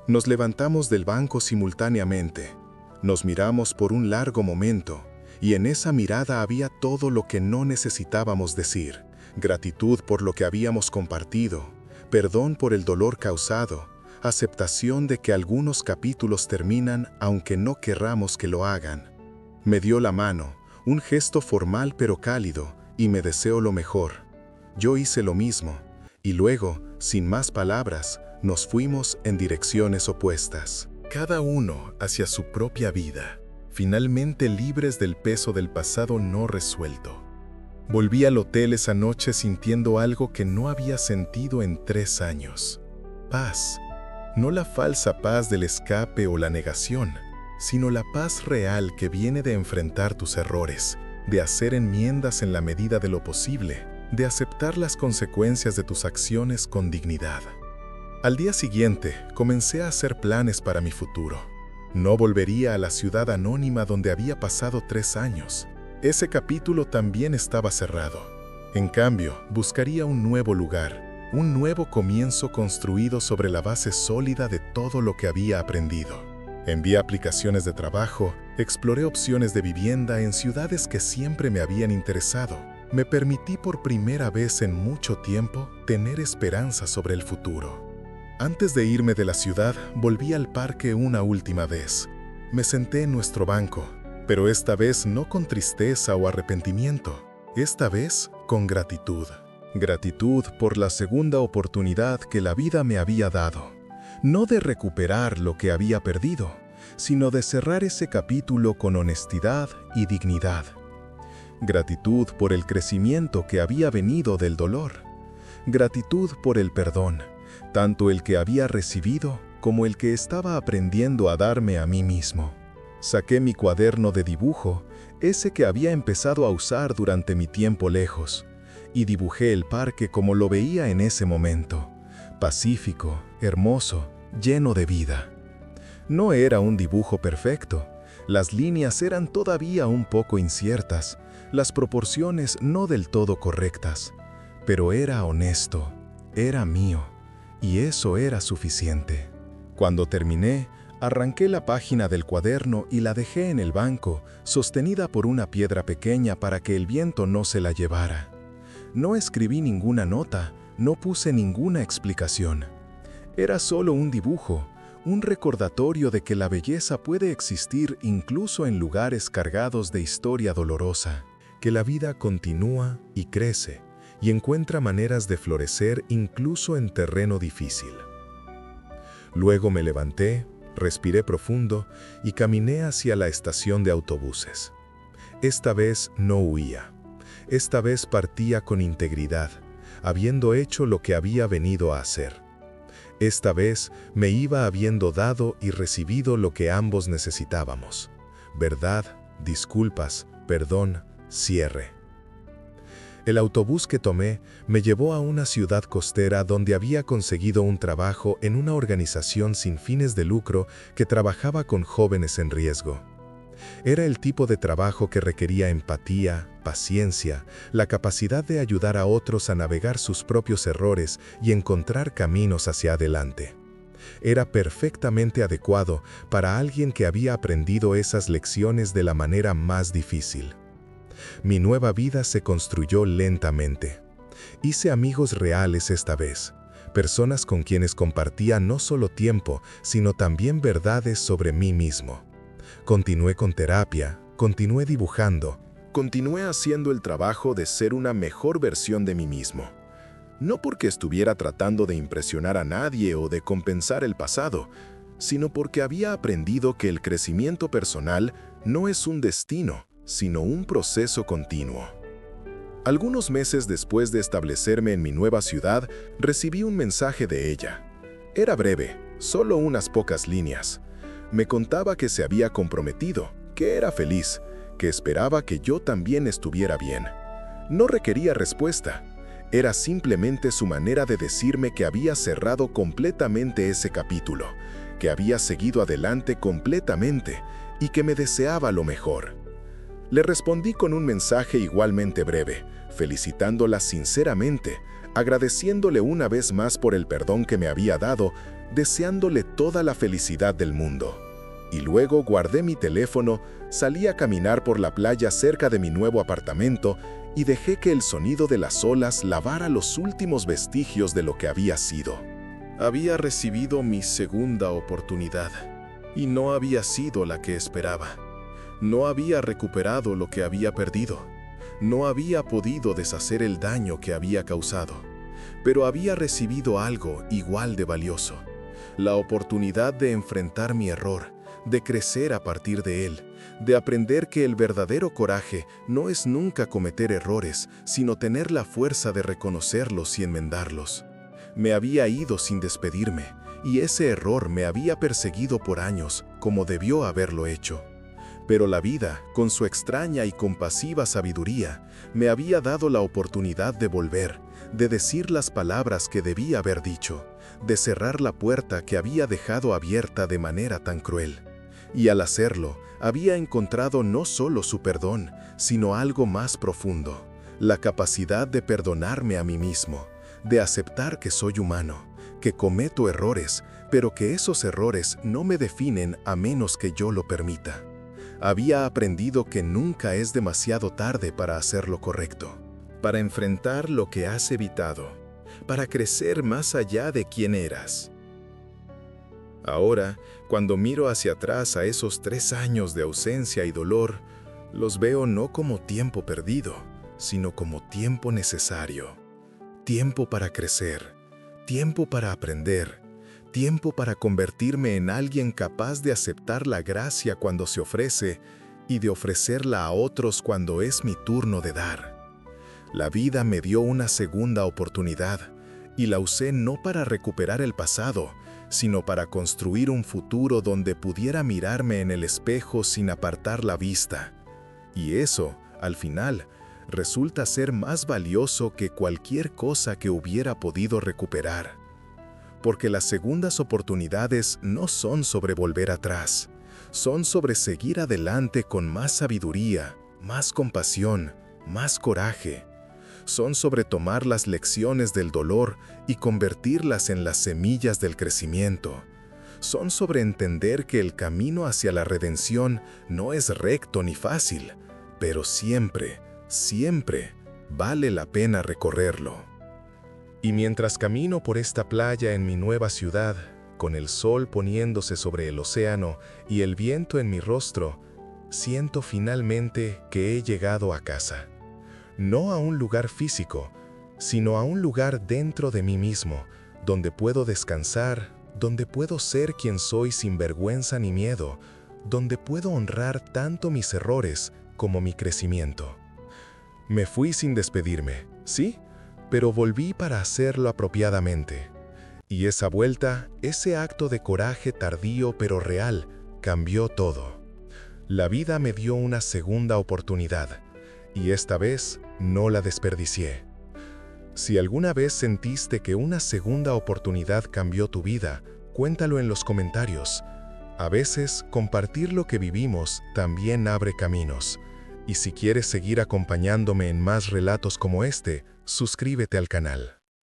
Nos levantamos del banco simultáneamente, nos miramos por un largo momento, y en esa mirada había todo lo que no necesitábamos decir: gratitud por lo que habíamos compartido, perdón por el dolor causado, aceptación de que algunos capítulos terminan aunque no querramos que lo hagan. Me dio la mano, un gesto formal pero cálido, y me deseó lo mejor. Yo hice lo mismo, y luego, sin más palabras, nos fuimos en direcciones opuestas. Cada uno hacia su propia vida, finalmente libres del peso del pasado no resuelto. Volví al hotel esa noche sintiendo algo que no había sentido en 3 años. Paz. No la falsa paz del escape o la negación, sino la paz real que viene de enfrentar tus errores, de hacer enmiendas en la medida de lo posible, de aceptar las consecuencias de tus acciones con dignidad. Al día siguiente, comencé a hacer planes para mi futuro. No volvería a la ciudad anónima donde había pasado 3 años. Ese capítulo también estaba cerrado. En cambio, buscaría un nuevo lugar, un nuevo comienzo construido sobre la base sólida de todo lo que había aprendido. Envié aplicaciones de trabajo, exploré opciones de vivienda en ciudades que siempre me habían interesado. Me permití por primera vez en mucho tiempo tener esperanza sobre el futuro. Antes de irme de la ciudad, volví al parque una última vez. Me senté en nuestro banco, pero esta vez no con tristeza o arrepentimiento, esta vez con gratitud. Gratitud por la segunda oportunidad que la vida me había dado. No de recuperar lo que había perdido, sino de cerrar ese capítulo con honestidad y dignidad. Gratitud por el crecimiento que había venido del dolor. Gratitud por el perdón, tanto el que había recibido como el que estaba aprendiendo a darme a mí mismo. Saqué mi cuaderno de dibujo, ese que había empezado a usar durante mi tiempo lejos, y dibujé el parque como lo veía en ese momento, pacífico, hermoso, lleno de vida. No era un dibujo perfecto, las líneas eran todavía un poco inciertas, las proporciones no del todo correctas, pero era honesto, era mío, y eso era suficiente. Cuando terminé, arranqué la página del cuaderno y la dejé en el banco, sostenida por una piedra pequeña para que el viento no se la llevara. No escribí ninguna nota, no puse ninguna explicación. Era solo un dibujo, un recordatorio de que la belleza puede existir incluso en lugares cargados de historia dolorosa, que la vida continúa y crece, y encuentra maneras de florecer incluso en terreno difícil. Luego me levanté, respiré profundo y caminé hacia la estación de autobuses. Esta vez no huía. Esta vez partía con integridad, habiendo hecho lo que había venido a hacer. Esta vez me iba habiendo dado y recibido lo que ambos necesitábamos: verdad, disculpas, perdón, cierre. El autobús que tomé me llevó a una ciudad costera donde había conseguido un trabajo en una organización sin fines de lucro que trabajaba con jóvenes en riesgo. Era el tipo de trabajo que requería empatía, paciencia, la capacidad de ayudar a otros a navegar sus propios errores y encontrar caminos hacia adelante. Era perfectamente adecuado para alguien que había aprendido esas lecciones de la manera más difícil. Mi nueva vida se construyó lentamente. Hice amigos reales esta vez, personas con quienes compartía no solo tiempo, sino también verdades sobre mí mismo. Continué con terapia, continué dibujando, continué haciendo el trabajo de ser una mejor versión de mí mismo. No porque estuviera tratando de impresionar a nadie o de compensar el pasado, sino porque había aprendido que el crecimiento personal no es un destino, sino un proceso continuo. Algunos meses después de establecerme en mi nueva ciudad, recibí un mensaje de ella. Era breve, solo unas pocas líneas. Me contaba que se había comprometido, que era feliz, que esperaba que yo también estuviera bien. No requería respuesta. Era simplemente su manera de decirme que había cerrado completamente ese capítulo, que había seguido adelante completamente y que me deseaba lo mejor. Le respondí con un mensaje igualmente breve, felicitándola sinceramente, agradeciéndole una vez más por el perdón que me había dado, deseándole toda la felicidad del mundo. Y luego guardé mi teléfono, salí a caminar por la playa cerca de mi nuevo apartamento y dejé que el sonido de las olas lavara los últimos vestigios de lo que había sido. Había recibido mi segunda oportunidad, y no había sido la que esperaba. No había recuperado lo que había perdido. No había podido deshacer el daño que había causado. Pero había recibido algo igual de valioso: la oportunidad de enfrentar mi error, de crecer a partir de él, de aprender que el verdadero coraje no es nunca cometer errores, sino tener la fuerza de reconocerlos y enmendarlos. Me había ido sin despedirme, y ese error me había perseguido por años, como debió haberlo hecho. Pero la vida, con su extraña y compasiva sabiduría, me había dado la oportunidad de volver, de decir las palabras que debía haber dicho, de cerrar la puerta que había dejado abierta de manera tan cruel. Y al hacerlo, había encontrado no solo su perdón, sino algo más profundo: la capacidad de perdonarme a mí mismo, de aceptar que soy humano, que cometo errores, pero que esos errores no me definen a menos que yo lo permita. Había aprendido que nunca es demasiado tarde para hacer lo correcto, para enfrentar lo que has evitado, para crecer más allá de quien eras. Ahora, cuando miro hacia atrás a esos 3 años de ausencia y dolor, los veo no como tiempo perdido, sino como tiempo necesario. Tiempo para crecer, tiempo para aprender, tiempo para convertirme en alguien capaz de aceptar la gracia cuando se ofrece y de ofrecerla a otros cuando es mi turno de dar. La vida me dio una segunda oportunidad y la usé no para recuperar el pasado, sino para construir un futuro donde pudiera mirarme en el espejo sin apartar la vista. Y eso, al final, resulta ser más valioso que cualquier cosa que hubiera podido recuperar. Porque las segundas oportunidades no son sobre volver atrás, son sobre seguir adelante con más sabiduría, más compasión, más coraje. Son sobre tomar las lecciones del dolor y convertirlas en las semillas del crecimiento. Son sobre entender que el camino hacia la redención no es recto ni fácil, pero siempre, siempre vale la pena recorrerlo. Y mientras camino por esta playa en mi nueva ciudad, con el sol poniéndose sobre el océano y el viento en mi rostro, siento finalmente que he llegado a casa. No a un lugar físico, sino a un lugar dentro de mí mismo, donde puedo descansar, donde puedo ser quien soy sin vergüenza ni miedo, donde puedo honrar tanto mis errores como mi crecimiento. Me fui sin despedirme, sí, pero volví para hacerlo apropiadamente. Y esa vuelta, ese acto de coraje tardío pero real, cambió todo. La vida me dio una segunda oportunidad, y esta vez no la desperdicié. Si alguna vez sentiste que una segunda oportunidad cambió tu vida, cuéntalo en los comentarios. A veces, compartir lo que vivimos también abre caminos. Y si quieres seguir acompañándome en más relatos como este, suscríbete al canal.